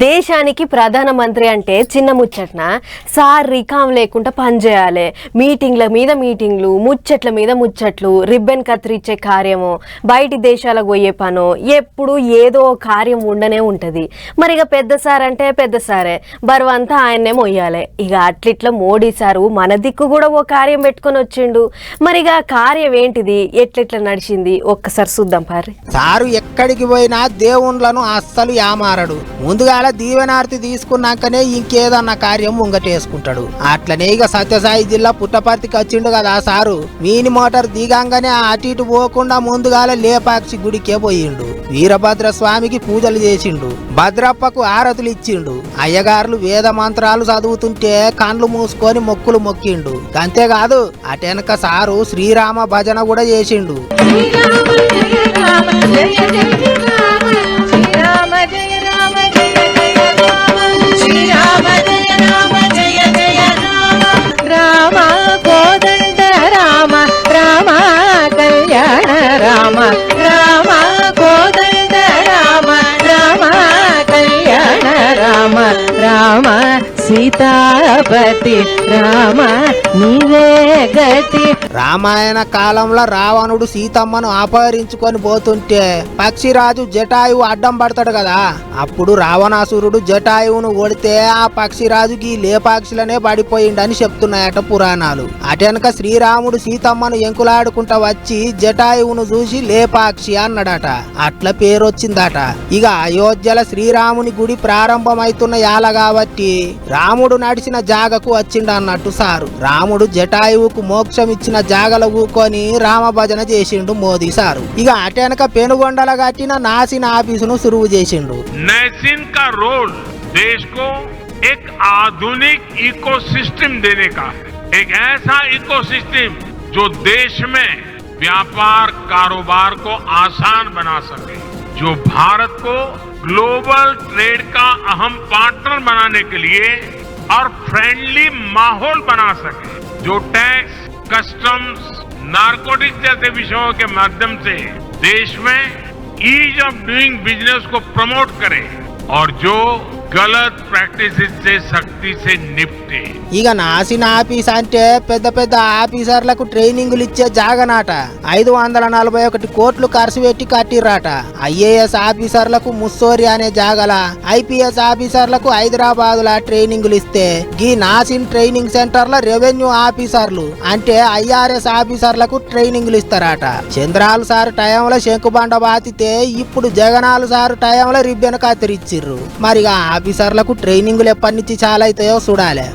దేశానికి ప్రధానమంత్రి అంటే చిన్న ముచ్చట్న సార్ రికాం లేకుండా పనిచేయాలి. మీటింగ్ల మీద మీటింగ్లు, ముచ్చట్ల మీద ముచ్చట్లు, రిబ్బన్ కత్తిరించే కార్యము, బయటి దేశాలకు పోయే పను, ఎప్పుడు ఏదో కార్యం ఉండనే ఉంటుంది. మరి ఇక పెద్ద సార్ అంటే పెద్ద సారే, బరువంతా ఆయన్నే మొయ్యాలి. ఇక అట్లిట్లా మోడీ సారు మన దిక్కు కూడా ఓ కార్యం పెట్టుకొని వచ్చిండు. మరి ఇక కార్యం ఏంటిది, ఎట్లెట్లా నడిచింది ఒక్కసారి చూద్దాం పారి. సారు ఎక్కడికి పోయినా దేవుళ్ళను అస్సలు యామారడు. ముందుగాల దీవెనార్తి తీసుకున్నాకనే ఇంకేదన్నా కార్యం ముంగటేసుకుంటాడు. అట్లనే ఇక సత్యసాయి జిల్లా పుట్టపర్తికి వచ్చిండు కదా సారు. మీని మోటార్ దిగంగానే అటు ఇటు పోకుండా ముందుగాల లేపాక్షి గుడికే పోయిండు. వీరభద్ర స్వామికి పూజలు చేసిండు, భద్రప్పకు ఆరతులు ఇచ్చిండు. అయ్యగారులు వేద మంత్రాలు చదువుతుంటే కండ్లు మూసుకొని మొక్కులు మొక్కిండు. అంతేకాదు అటెనక సారు శ్రీరామ భజన కూడా చేసిండు. రామ కోదండ రామ రామ కళ్యాణ రామ రామ కోదండ రామ రామ కళ్యాణ రామ రామ సీతాపతి రామ నీవే గతి. రామాయణ కాలంలో రావణుడు సీతమ్మను అపహరించుకొని పోతుంటే పక్షిరాజు జటాయువు అడ్డం పడతాడు కదా. అప్పుడు రావణాసురుడు జటాయువును ఓడితే ఆ పక్షిరాజుకి లేపాక్షిలనే పడిపోయిండని చెప్తున్నాయట పురాణాలు. అటెనక శ్రీరాముడు సీతమ్మను ఎంకులాడుకుంటా వచ్చి జటాయువును చూసి లేపాక్షి అన్నాడట. అట్లా పేరు వచ్చిందట. ఇక అయోధ్యల శ్రీరాముని గుడి ప్రారంభమైతున్న యాల కాబట్టి రాముడు నడిచిన జాగకు వచ్చిండు అన్నట్టు సారు. రాముడు జటాయువుకు మోక్షం ఇచ్చిన జాగల ఊకొని రామ భజన చేసిండు మోదీ సారు. ఇక అటెనక పెనుగొండల కట్టిన నాసిన్ ఆఫీసును సురువు చేసిండు. नासिन का रोल देश को एक आधुनिक इकोसिस्टम देने का है, एक ऐसा इकोसिस्टम जो देश में व्यापार कारोबार को आसान बना सके, जो भारत को ग्लोबल ट्रेड का अहम पार्टनर बनाने के लिए और फ्रेंडली माहौल बना सके, जो टैक्स, कस्टम्स, नारकोटिक्स जैसे विषयों के माध्यम से देश में ईज ऑफ डूइंग बिजनेस को प्रमोट करे और जो गलत प्रैक्टिसेस से सख्ती से निपटे. ఇక నాసిన ఆఫీస్ అంటే పెద్ద పెద్ద ఆఫీసర్లకు ట్రైనింగులు ఇచ్చే జాగనాట. 541 కోట్లు ఖర్చు పెట్టి కట్టిర్రాట. ఐఏఎస్ ఆఫీసర్లకు ముస్సోరి అనే జాగల, ఐపీఎస్ ఆఫీసర్లకు హైదరాబాద్ లా ట్రైనింగులు ఇస్తే గీ నాసిన్ ట్రైనింగ్ సెంటర్ లో రెవెన్యూ ఆఫీసర్లు అంటే ఐఆర్ఎస్ ఆఫీసర్లకు ట్రైనింగులు ఇస్తారట. చంద్రాలు సార్ టైంలో శంకుబండ బాతితే ఇప్పుడు జగనాలు సార్ టైంలో రిబ్బెన్ కత్తిరిచ్చిర్రు. మరిగా ఆఫీసర్లకు ట్రైనింగులు ఎప్పటి నుంచి చాలా అవుతాయో చూడాలి.